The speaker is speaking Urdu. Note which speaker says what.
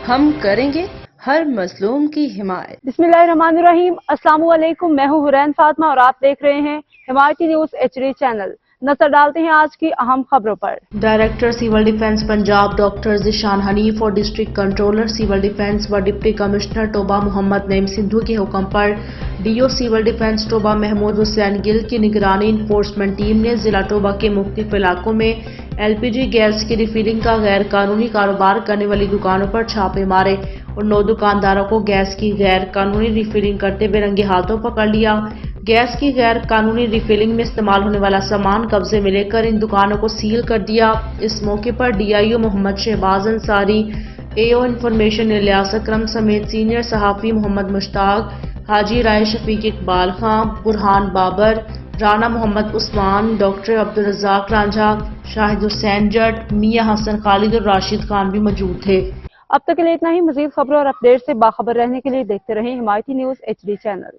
Speaker 1: ہم کریں گے ہر مظلوم کی حمایت۔
Speaker 2: بسم اللہ الرحمن الرحیم۔ السلام علیکم، میں ہوں حرین فاطمہ اور آپ دیکھ رہے ہیں حمایتی نیوز HD چینل۔ نظر ڈالتے ہیں آج کی اہم خبروں پر۔
Speaker 3: Director civil defence Punjab doctor Zeeshan Hanif اور ڈسٹرکٹ کنٹرولر سول ڈیفنس و ڈپٹی کمشنر ٹوبہ محمد نعیم سندھو کے حکم پر DO civil defence Toba Mahmood Hussain Gill کی نگرانی انفورسمنٹ ٹیم نے ضلع ٹوبہ کے مختلف علاقوں میں LPG گیس کی ریفلنگ کا غیر قانونی کاروبار کرنے والی دکانوں پر چھاپے مارے اور 9 دکانداروں کو گیس کی غیر قانونی ریفلنگ کرتے ہوئے رنگے ہاتھوں پکڑ لیا۔ گیس کی غیر قانونی ریفلنگ میں استعمال ہونے والا سامان قبضے میں لے کر ان دکانوں کو سیل کر دیا۔ اس موقع پر DIO محمد شہباز انصاری، AO انفارمیشن الیاس اکرم سمیت سینئر صحافی محمد مشتاق، حاجی رائے شفیق اقبال خان، برہان بابر، رانا محمد عثمان، ڈاکٹر عبدالرزاق رانجھا، شاہد حسین جٹ، میاں حسن خالد اور راشد خان بھی موجود تھے۔
Speaker 2: اب تک کے لیے اتنا ہی۔ مزید خبروں اور اپڈیٹ سے باخبر رہنے کے لیے دیکھتے رہیں حمایتی نیوز HD چینل۔